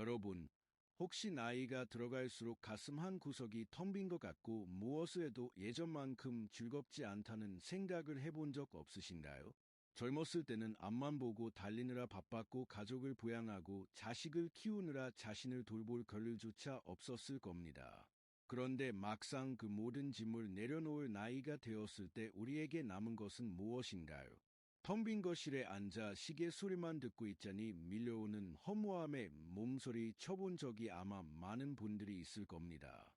여러분, 혹시 나이가 들어갈수록 가슴 한 구석이 텅 빈 것 같고 무엇을 해도 예전만큼 즐겁지 않다는 생각을 해본 적 없으신가요? 젊었을 때는 앞만 보고 달리느라 바빴고 가족을 부양하고 자식을 키우느라 자신을 돌볼 겨를조차 없었을 겁니다. 그런데 막상 그 모든 짐을 내려놓을 나이가 되었을 때 우리에게 남은 것은 무엇인가요? 텅 빈 거실에 앉아 시계 소리만 듣고 있자니 밀려오는 허무함에 몸소리 쳐본 적이 아마 많은 분들이 있을 겁니다.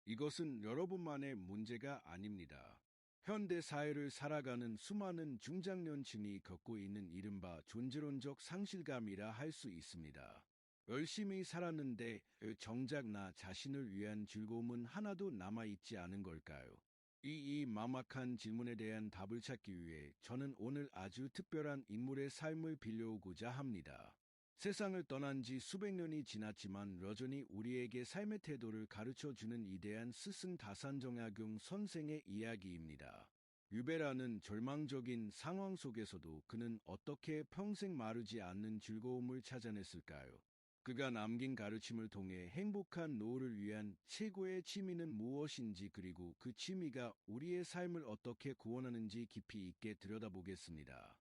이것은 여러분만의 문제가 아닙니다. 현대 사회를 살아가는 수많은 중장년층이 겪고 있는 이른바 존재론적 상실감이라 할 수 있습니다. 열심히 살았는데 정작 나 자신을 위한 즐거움은 하나도 남아있지 않은 걸까요? 이 막막한 질문에 대한 답을 찾기 위해 저는 오늘 아주 특별한 인물의 삶을 빌려오고자 합니다. 세상을 떠난 지 수백 년이 지났지만 여전히 우리에게 삶의 태도를 가르쳐주는 위대한 스승 다산정약용 선생의 이야기입니다. 유배라는 절망적인 상황 속에서도 그는 어떻게 평생 마르지 않는 즐거움을 찾아냈을까요? 그가 남긴 가르침을 통해 행복한 노후를 위한 최고의 취미는 무엇인지 그리고 그 취미가 우리의 삶을 어떻게 구원하는지 깊이 있게 들여다보겠습니다.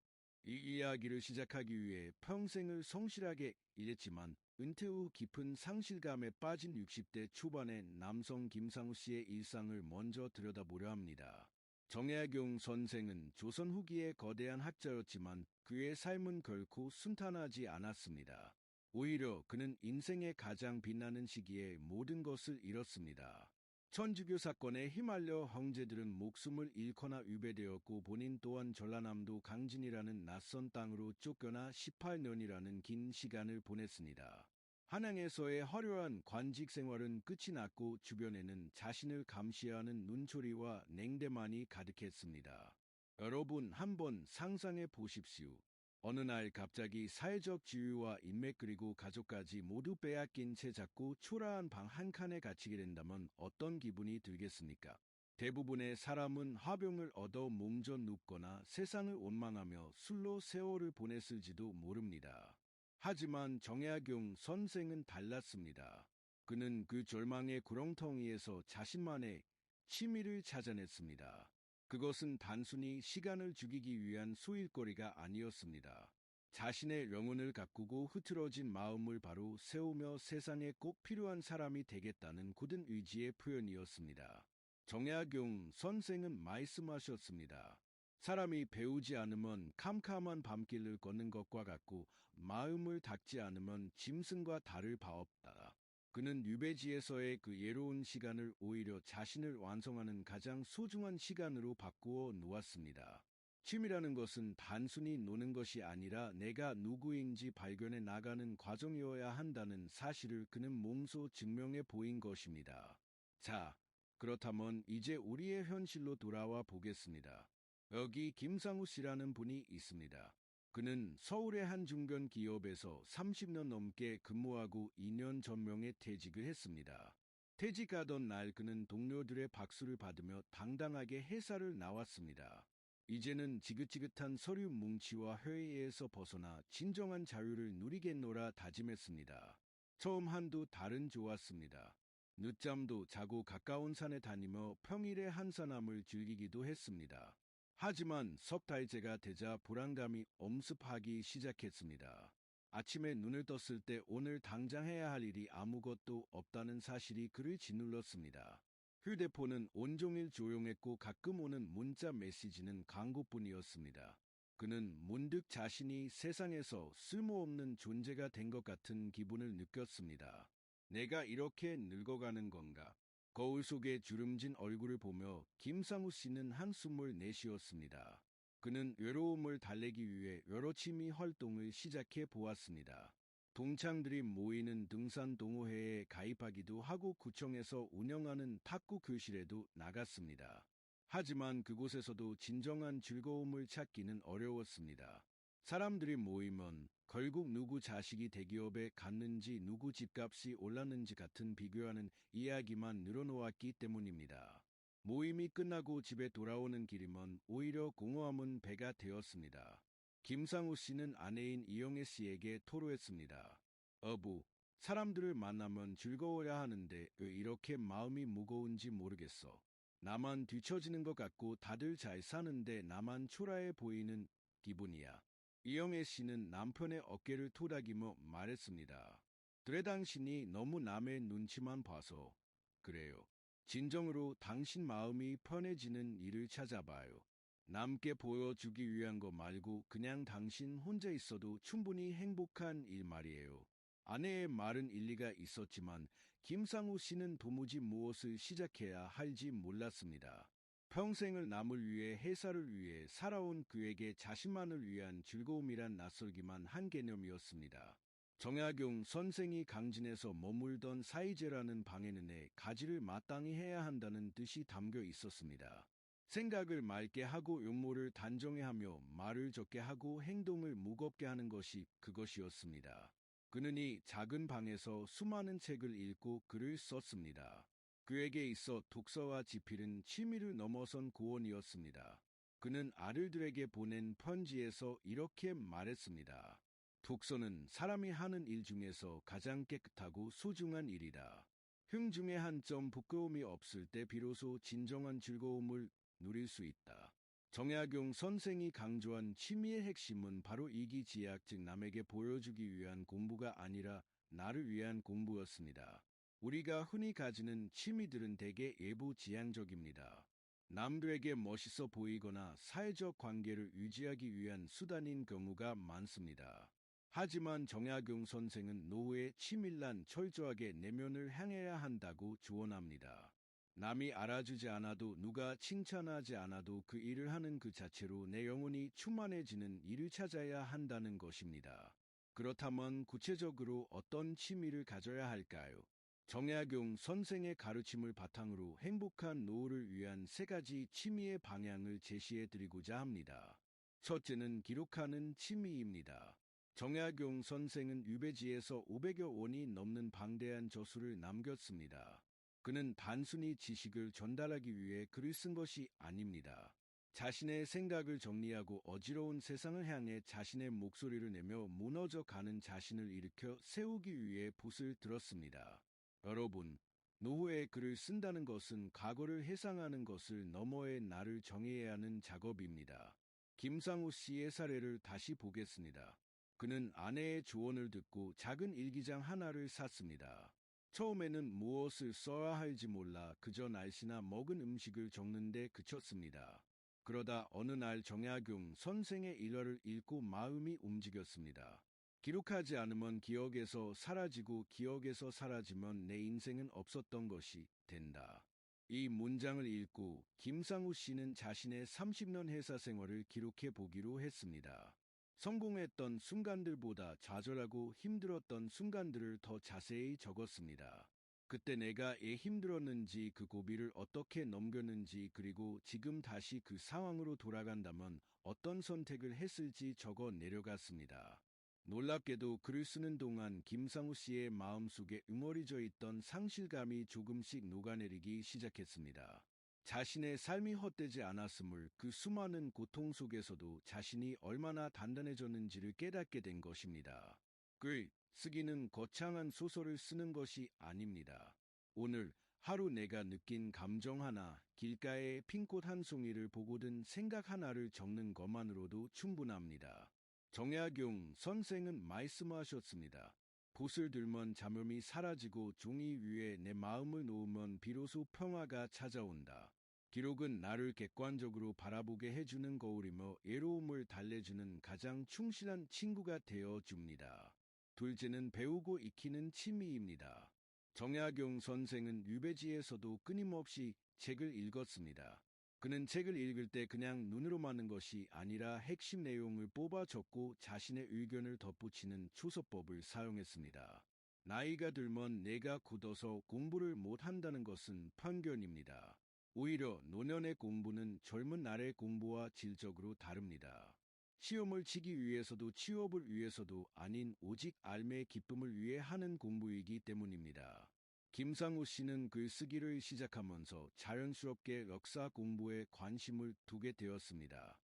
이 이야기를 시작하기 위해 평생을 성실하게 일했지만 은퇴 후 깊은 상실감에 빠진 60대 초반의 남성 김상우 씨의 일상을 먼저 들여다보려 합니다. 정약용 선생은 조선 후기의 거대한 학자였지만 그의 삶은 결코 순탄하지 않았습니다. 오히려 그는 인생의 가장 빛나는 시기에 모든 것을 잃었습니다. 천주교 사건에 휘말려 형제들은 목숨을 잃거나 유배되었고 본인 또한 전라남도 강진이라는 낯선 땅으로 쫓겨나 18년이라는 긴 시간을 보냈습니다. 한양에서의 화려한 관직 생활은 끝이 났고 주변에는 자신을 감시하는 눈초리와 냉대만이 가득했습니다. 여러분 한번 상상해 보십시오. 어느 날 갑자기 사회적 지위와 인맥 그리고 가족까지 모두 빼앗긴 채 작고 초라한 방 한 칸에 갇히게 된다면 어떤 기분이 들겠습니까? 대부분의 사람은 화병을 얻어 몸져 눕거나 세상을 원망하며 술로 세월을 보냈을지도 모릅니다. 하지만 정약용 선생은 달랐습니다. 그는 그 절망의 구렁텅이에서 자신만의 취미를 찾아냈습니다. 그것은 단순히 시간을 죽이기 위한 소일거리가 아니었습니다. 자신의 영혼을 가꾸고 흐트러진 마음을 바로 세우며 세상에 꼭 필요한 사람이 되겠다는 굳은 의지의 표현이었습니다. 정약용 선생은 말씀하셨습니다. 사람이 배우지 않으면 캄캄한 밤길을 걷는 것과 같고 마음을 닫지 않으면 짐승과 다를 바 없다. 그는 유배지에서의 그 예로운 시간을 오히려 자신을 완성하는 가장 소중한 시간으로 바꾸어 놓았습니다. 취미라는 것은 단순히 노는 것이 아니라 내가 누구인지 발견해 나가는 과정이어야 한다는 사실을 그는 몸소 증명해 보인 것입니다. 자, 그렇다면 이제 우리의 현실로 돌아와 보겠습니다. 여기 김상우 씨라는 분이 있습니다. 그는 서울의 한 중견 기업에서 30년 넘게 근무하고 2년 전명에 퇴직을 했습니다. 퇴직하던 날 그는 동료들의 박수를 받으며 당당하게 회사를 나왔습니다. 이제는 지긋지긋한 서류 뭉치와 회의에서 벗어나 진정한 자유를 누리겠노라 다짐했습니다. 처음 한두 달은 좋았습니다. 늦잠도 자고 가까운 산에 다니며 평일에 한산함을 즐기기도 했습니다. 하지만 석 달째가 되자 불안감이 엄습하기 시작했습니다. 아침에 눈을 떴을 때 오늘 당장 해야 할 일이 아무것도 없다는 사실이 그를 짓눌렀습니다. 휴대폰은 온종일 조용했고 가끔 오는 문자 메시지는 광고뿐이었습니다. 그는 문득 자신이 세상에서 쓸모없는 존재가 된 것 같은 기분을 느꼈습니다. 내가 이렇게 늙어가는 건가? 거울 속에 주름진 얼굴을 보며 김상우 씨는 한숨을 내쉬었습니다. 그는 외로움을 달래기 위해 여러 취미 활동을 시작해 보았습니다. 동창들이 모이는 등산 동호회에 가입하기도 하고 구청에서 운영하는 탁구 교실에도 나갔습니다. 하지만 그곳에서도 진정한 즐거움을 찾기는 어려웠습니다. 사람들이 모이면 결국 누구 자식이 대기업에 갔는지 누구 집값이 올랐는지 같은 비교하는 이야기만 늘어놓았기 때문입니다. 모임이 끝나고 집에 돌아오는 길이면 오히려 공허함은 배가 되었습니다. 김상우 씨는 아내인 이영애 씨에게 토로했습니다. 여보, 사람들을 만나면 즐거워야 하는데 왜 이렇게 마음이 무거운지 모르겠어. 나만 뒤처지는 것 같고 다들 잘 사는데 나만 초라해 보이는 기분이야. 이영애 씨는 남편의 어깨를 토닥이며 말했습니다. 그래 당신이 너무 남의 눈치만 봐서 그래요. 진정으로 당신 마음이 편해지는 일을 찾아봐요. 남께 보여주기 위한 거 말고 그냥 당신 혼자 있어도 충분히 행복한 일 말이에요. 아내의 말은 일리가 있었지만 김상우 씨는 도무지 무엇을 시작해야 할지 몰랐습니다. 평생을 남을 위해 회사를 위해 살아온 그에게 자신만을 위한 즐거움이란 낯설기만 한 개념이었습니다. 정약용 선생이 강진에서 머물던 사이제라는 방에는 가지를 마땅히 해야 한다는 뜻이 담겨 있었습니다. 생각을 맑게 하고 용모를 단정히 하며 말을 적게 하고 행동을 무겁게 하는 것이 그것이었습니다. 그는 이 작은 방에서 수많은 책을 읽고 글을 썼습니다. 그에게 있어 독서와 지필은 취미를 넘어선 고언이었습니다. 그는 아들들에게 보낸 편지에서 이렇게 말했습니다. 독서는 사람이 하는 일 중에서 가장 깨끗하고 소중한 일이다. 흉 중에 한 점 부끄러움이 없을 때 비로소 진정한 즐거움을 누릴 수 있다. 정약용 선생이 강조한 취미의 핵심은 바로 이기지약 즉 남에게 보여주기 위한 공부가 아니라 나를 위한 공부였습니다. 우리가 흔히 가지는 취미들은 대개 예부지향적입니다. 남들에게 멋있어 보이거나 사회적 관계를 유지하기 위한 수단인 경우가 많습니다. 하지만 정약용 선생은 노후의 치밀란 철저하게 내면을 향해야 한다고 조언합니다. 남이 알아주지 않아도 누가 칭찬하지 않아도 그 일을 하는 그 자체로 내 영혼이 충만해지는 일을 찾아야 한다는 것입니다. 그렇다면 구체적으로 어떤 취미를 가져야 할까요? 정약용 선생의 가르침을 바탕으로 행복한 노후를 위한 세 가지 취미의 방향을 제시해 드리고자 합니다. 첫째는 기록하는 취미입니다. 정약용 선생은 유배지에서 500여 원이 넘는 방대한 저수를 남겼습니다. 그는 단순히 지식을 전달하기 위해 글을 쓴 것이 아닙니다. 자신의 생각을 정리하고 어지러운 세상을 향해 자신의 목소리를 내며 무너져 가는 자신을 일으켜 세우기 위해 붓을 들었습니다. 여러분, 노후에 글을 쓴다는 것은 과거를 회상하는 것을 너머의 나를 정의해야 하는 작업입니다. 김상우 씨의 사례를 다시 보겠습니다. 그는 아내의 조언을 듣고 작은 일기장 하나를 샀습니다. 처음에는 무엇을 써야 할지 몰라 그저 날씨나 먹은 음식을 적는데 그쳤습니다. 그러다 어느 날 정약용 선생의 일화를 읽고 마음이 움직였습니다. 기록하지 않으면 기억에서 사라지고 기억에서 사라지면 내 인생은 없었던 것이 된다. 이 문장을 읽고 김상우 씨는 자신의 30년 회사 생활을 기록해 보기로 했습니다. 성공했던 순간들보다 좌절하고 힘들었던 순간들을 더 자세히 적었습니다. 그때 내가 왜 힘들었는지 그 고비를 어떻게 넘겼는지 그리고 지금 다시 그 상황으로 돌아간다면 어떤 선택을 했을지 적어 내려갔습니다. 놀랍게도 글을 쓰는 동안 김상우 씨의 마음속에 응어리져 있던 상실감이 조금씩 녹아내리기 시작했습니다. 자신의 삶이 헛되지 않았음을 그 수많은 고통 속에서도 자신이 얼마나 단단해졌는지를 깨닫게 된 것입니다. 글 쓰기는 거창한 소설을 쓰는 것이 아닙니다. 오늘 하루 내가 느낀 감정 하나, 길가의 핀꽃 한 송이를 보고든 생각 하나를 적는 것만으로도 충분합니다. 정약용 선생은 말씀하셨습니다. 붓을 들면 잡음이 사라지고 종이 위에 내 마음을 놓으면 비로소 평화가 찾아온다. 기록은 나를 객관적으로 바라보게 해주는 거울이며 외로움을 달래주는 가장 충실한 친구가 되어줍니다. 둘째는 배우고 익히는 취미입니다. 정약용 선생은 유배지에서도 끊임없이 책을 읽었습니다. 그는 책을 읽을 때 그냥 눈으로만 하는 것이 아니라 핵심 내용을 뽑아 적고 자신의 의견을 덧붙이는 초서법을 사용했습니다. 나이가 들면 내가 굳어서 공부를 못한다는 것은 편견입니다. 오히려 노년의 공부는 젊은 날의 공부와 질적으로 다릅니다. 시험을 치기 위해서도 취업을 위해서도 아닌 오직 삶의 기쁨을 위해 하는 공부이기 때문입니다. 김상우 씨는 글쓰기를 시작하면서 자연스럽게 역사 공부에 관심을 두게 되었습니다.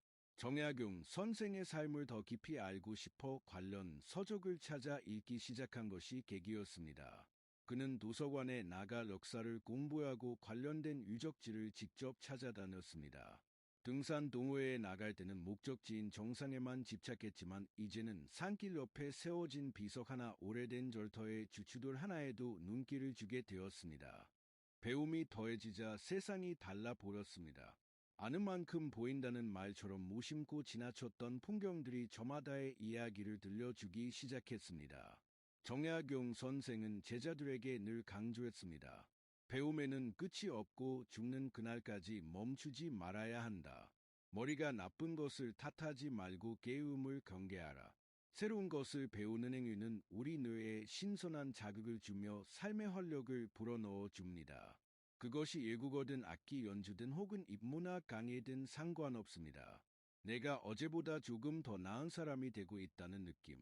정약용 선생의 삶을 더 깊이 알고 싶어 관련 서적을 찾아 읽기 시작한 것이 계기였습니다. 그는 도서관에 나가 역사를 공부하고 관련된 유적지를 직접 찾아다녔습니다. 등산 동호회에 나갈 때는 목적지인 정상에만 집착했지만 이제는 산길 옆에 세워진 비석 하나, 오래된 절터에 주춧돌 하나에도 눈길을 주게 되었습니다. 배움이 더해지자 세상이 달라 보였습니다. 아는 만큼 보인다는 말처럼 무심코 지나쳤던 풍경들이 저마다의 이야기를 들려주기 시작했습니다. 정약용 선생은 제자들에게 늘 강조했습니다. 배움에는 끝이 없고 죽는 그날까지 멈추지 말아야 한다. 머리가 나쁜 것을 탓하지 말고 깨움을 경계하라. 새로운 것을 배우는 행위는 우리 뇌에 신선한 자극을 주며 삶의 활력을 불어넣어 줍니다. 그것이 외국어든 악기 연주든 혹은 인문학 강의든 상관없습니다. 내가 어제보다 조금 더 나은 사람이 되고 있다는 느낌.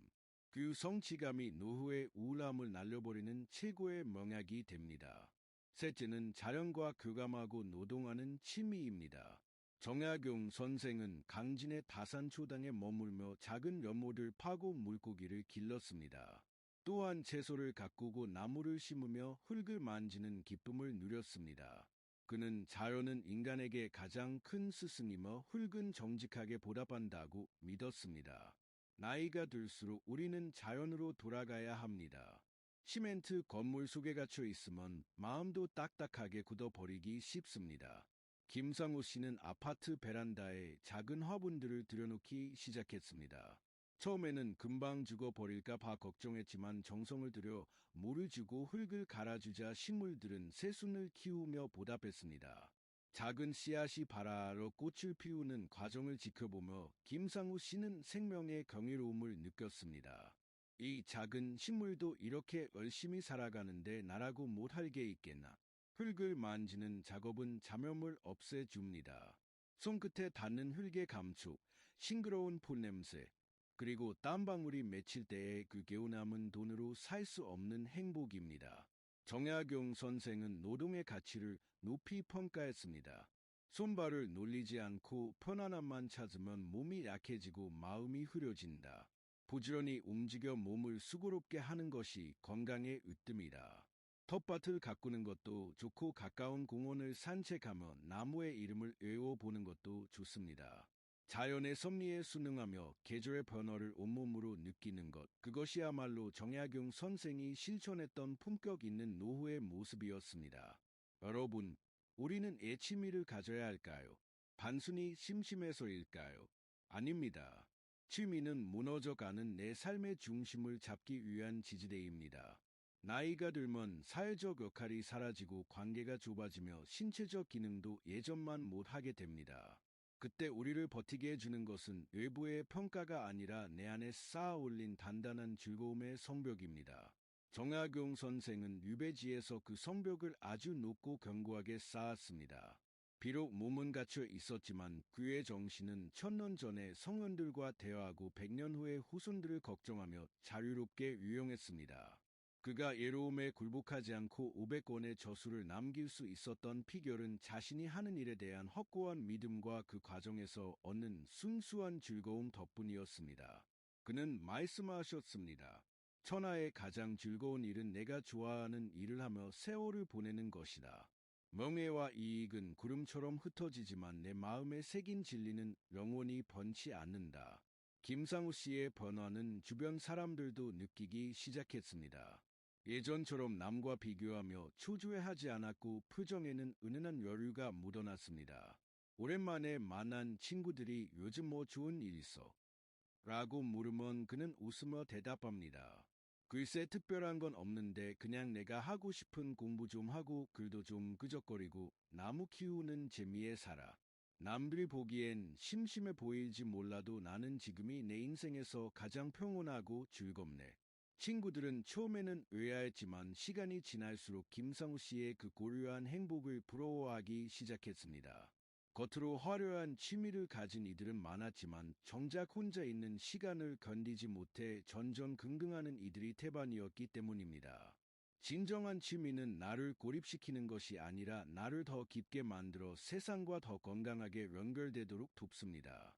그 성취감이 노후의 우울함을 날려버리는 최고의 명약이 됩니다. 셋째는 자연과 교감하고 노동하는 취미입니다. 정약용 선생은 강진의 다산초당에 머물며 작은 연못을 파고 물고기를 길렀습니다. 또한 채소를 가꾸고 나무를 심으며 흙을 만지는 기쁨을 누렸습니다. 그는 자연은 인간에게 가장 큰 스승이며 흙은 정직하게 보답한다고 믿었습니다. 나이가 들수록 우리는 자연으로 돌아가야 합니다. 시멘트 건물 속에 갇혀 있으면 마음도 딱딱하게 굳어버리기 쉽습니다. 김상우 씨는 아파트 베란다에 작은 화분들을 들여놓기 시작했습니다. 처음에는 금방 죽어버릴까 봐 걱정했지만 정성을 들여 물을 주고 흙을 갈아주자 식물들은 새순을 키우며 보답했습니다. 작은 씨앗이 발아러 꽃을 피우는 과정을 지켜보며 김상우 씨는 생명의 경이로움을 느꼈습니다. 이 작은 식물도 이렇게 열심히 살아가는데 나라고 못할 게 있겠나. 흙을 만지는 작업은 잡염을 없애줍니다. 손끝에 닿는 흙의 감촉, 싱그러운 풀냄새, 그리고 땀방울이 맺힐 때의 그 개운함은 돈으로 살 수 없는 행복입니다. 정약용 선생은 노동의 가치를 높이 평가했습니다. 손발을 놀리지 않고 편안함만 찾으면 몸이 약해지고 마음이 흐려진다. 부지런히 움직여 몸을 수고롭게 하는 것이 건강의 으뜸이다. 텃밭을 가꾸는 것도 좋고 가까운 공원을 산책하며 나무의 이름을 외워보는 것도 좋습니다. 자연의 섭리에 순응하며 계절의 변화를 온몸으로 느끼는 것, 그것이야말로 정약용 선생이 실천했던 품격 있는 노후의 모습이었습니다. 여러분, 우리는 취미를 가져야 할까요? 단순히 심심해서일까요? 아닙니다. 취미는 무너져가는 내 삶의 중심을 잡기 위한 지지대입니다. 나이가 들면 사회적 역할이 사라지고 관계가 좁아지며 신체적 기능도 예전만 못하게 됩니다. 그때 우리를 버티게 해주는 것은 외부의 평가가 아니라 내 안에 쌓아 올린 단단한 즐거움의 성벽입니다. 정약용 선생은 유배지에서 그 성벽을 아주 높고 견고하게 쌓았습니다. 비록 몸은 갇혀 있었지만 그의 정신은 1000년 전에 성현들과 대화하고 100년 후의 후손들을 걱정하며 자유롭게 유용했습니다. 그가 외로움에 굴복하지 않고 500권의 저수를 남길 수 있었던 비결은 자신이 하는 일에 대한 확고한 믿음과 그 과정에서 얻는 순수한 즐거움 덕분이었습니다. 그는 말씀하셨습니다. 천하의 가장 즐거운 일은 내가 좋아하는 일을 하며 세월을 보내는 것이다. 명예와 이익은 구름처럼 흩어지지만 내 마음에 새긴 진리는 영원히 번지 않는다. 김상우 씨의 변화는 주변 사람들도 느끼기 시작했습니다. 예전처럼 남과 비교하며 초조해하지 않았고 표정에는 은은한 여유가 묻어났습니다. 오랜만에 만난 친구들이 요즘 뭐 좋은 일 있어? 라고 물으면 그는 웃으며 대답합니다. 글쎄 특별한 건 없는데 그냥 내가 하고 싶은 공부 좀 하고 글도 좀 끄적거리고 나무 키우는 재미에 살아. 남들이 보기엔 심심해 보일지 몰라도 나는 지금이 내 인생에서 가장 평온하고 즐겁네. 친구들은 처음에는 의아했지만 시간이 지날수록 김상우 씨의 그 고요한 행복을 부러워하기 시작했습니다. 겉으로 화려한 취미를 가진 이들은 많았지만 정작 혼자 있는 시간을 견디지 못해 전전긍긍하는 이들이 태반이었기 때문입니다. 진정한 취미는 나를 고립시키는 것이 아니라 나를 더 깊게 만들어 세상과 더 건강하게 연결되도록 돕습니다.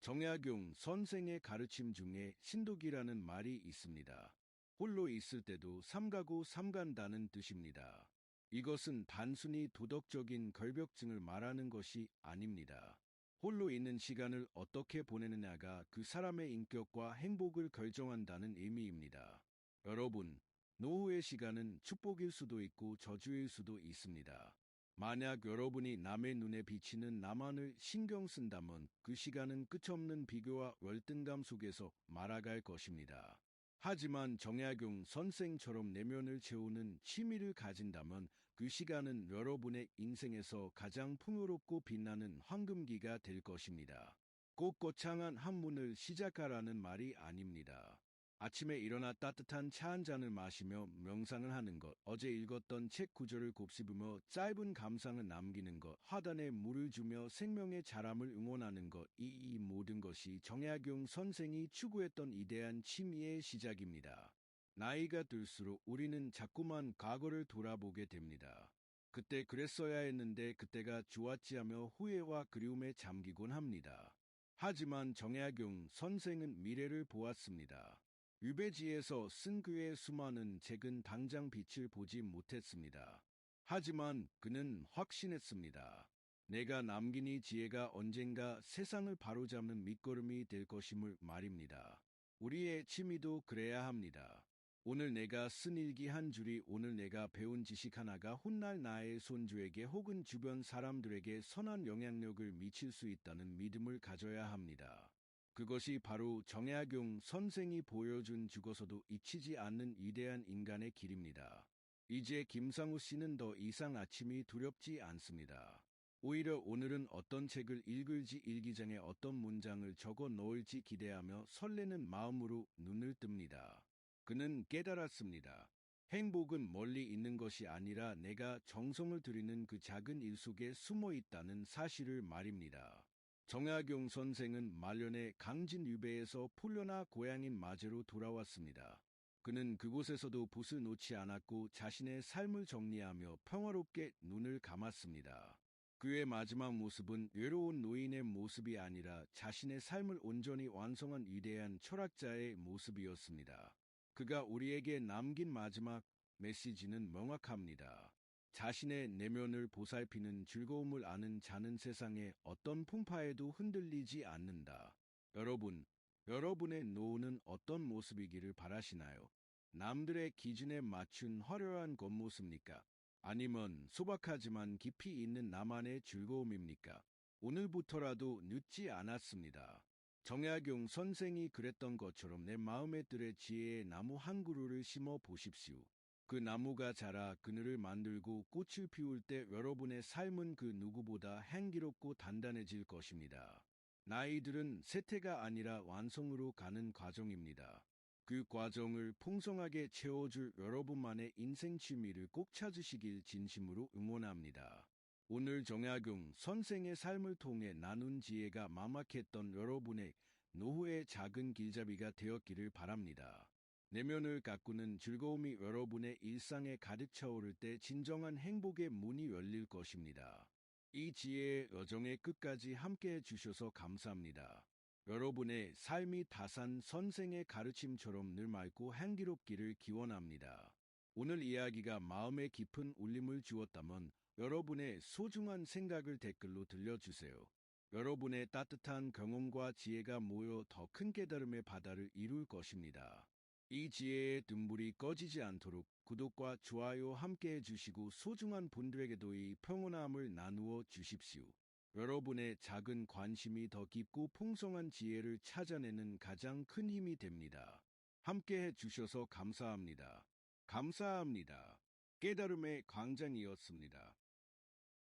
정약용 선생의 가르침 중에 신독이라는 말이 있습니다. 홀로 있을 때도 삼가고 삼간다는 뜻입니다. 이것은 단순히 도덕적인 결벽증을 말하는 것이 아닙니다. 홀로 있는 시간을 어떻게 보내느냐가 그 사람의 인격과 행복을 결정한다는 의미입니다. 여러분, 노후의 시간은 축복일 수도 있고 저주일 수도 있습니다. 만약 여러분이 남의 눈에 비치는 나만을 신경 쓴다면 그 시간은 끝없는 비교와 열등감 속에서 말아갈 것입니다. 하지만 정약용 선생처럼 내면을 채우는 취미를 가진다면 그 시간은 여러분의 인생에서 가장 풍요롭고 빛나는 황금기가 될 것입니다. 꼭 거창한 한문을 시작하라는 말이 아닙니다. 아침에 일어나 따뜻한 차 한 잔을 마시며 명상을 하는 것, 어제 읽었던 책 구절을 곱씹으며 짧은 감상을 남기는 것, 화단에 물을 주며 생명의 자람을 응원하는 것, 이 모든 것이 정약용 선생이 추구했던 이대한 취미의 시작입니다. 나이가 들수록 우리는 자꾸만 과거를 돌아보게 됩니다. 그때 그랬어야 했는데 그때가 좋았지 하며 후회와 그리움에 잠기곤 합니다. 하지만 정약용 선생은 미래를 보았습니다. 유배지에서 쓴 그의 수많은 책은 당장 빛을 보지 못했습니다. 하지만 그는 확신했습니다. 내가 남긴 이 지혜가 언젠가 세상을 바로잡는 밑거름이 될 것임을 말입니다. 우리의 취미도 그래야 합니다. 오늘 내가 쓴 일기 한 줄이, 오늘 내가 배운 지식 하나가 훗날 나의 손주에게 혹은 주변 사람들에게 선한 영향력을 미칠 수 있다는 믿음을 가져야 합니다. 그것이 바로 정약용 선생이 보여준 죽어서도 잊히지 않는 위대한 인간의 길입니다. 이제 김상우 씨는 더 이상 아침이 두렵지 않습니다. 오히려 오늘은 어떤 책을 읽을지, 일기장에 어떤 문장을 적어 놓을지 기대하며 설레는 마음으로 눈을 뜹니다. 그는 깨달았습니다. 행복은 멀리 있는 것이 아니라 내가 정성을 들이는 그 작은 일 속에 숨어 있다는 사실을 말입니다. 정약용 선생은 말년에 강진 유배에서 풀려나 고향인 마제로 돌아왔습니다. 그는 그곳에서도 붓을 놓지 않았고 자신의 삶을 정리하며 평화롭게 눈을 감았습니다. 그의 마지막 모습은 외로운 노인의 모습이 아니라 자신의 삶을 온전히 완성한 위대한 철학자의 모습이었습니다. 그가 우리에게 남긴 마지막 메시지는 명확합니다. 자신의 내면을 보살피는 즐거움을 아는 자는 세상의 어떤 풍파에도 흔들리지 않는다. 여러분, 여러분의 노후는 어떤 모습이기를 바라시나요? 남들의 기준에 맞춘 화려한 겉모습입니까? 아니면 소박하지만 깊이 있는 나만의 즐거움입니까? 오늘부터라도 늦지 않았습니다. 정약용 선생이 그랬던 것처럼 내 마음의 뜰에 지혜의 나무 한 그루를 심어 보십시오. 그 나무가 자라 그늘을 만들고 꽃을 피울 때 여러분의 삶은 그 누구보다 향기롭고 단단해질 것입니다. 나이들은 쇠퇴가 아니라 완성으로 가는 과정입니다. 그 과정을 풍성하게 채워줄 여러분만의 인생 취미를 꼭 찾으시길 진심으로 응원합니다. 오늘 정약용 선생의 삶을 통해 나눈 지혜가 막막했던 여러분의 노후의 작은 길잡이가 되었기를 바랍니다. 내면을 가꾸는 즐거움이 여러분의 일상에 가득 차오를 때 진정한 행복의 문이 열릴 것입니다. 이 지혜의 여정의 끝까지 함께해 주셔서 감사합니다. 여러분의 삶이 다산 선생의 가르침처럼 늘 맑고 향기롭기를 기원합니다. 오늘 이야기가 마음에 깊은 울림을 주었다면 여러분의 소중한 생각을 댓글로 들려주세요. 여러분의 따뜻한 경험과 지혜가 모여 더 큰 깨달음의 바다를 이룰 것입니다. 이 지혜의 등불이 꺼지지 않도록 구독과 좋아요 함께 해주시고 소중한 분들에게도 이 평온함을 나누어 주십시오. 여러분의 작은 관심이 더 깊고 풍성한 지혜를 찾아내는 가장 큰 힘이 됩니다. 함께 해주셔서 감사합니다. 감사합니다. 깨달음의 광장이었습니다.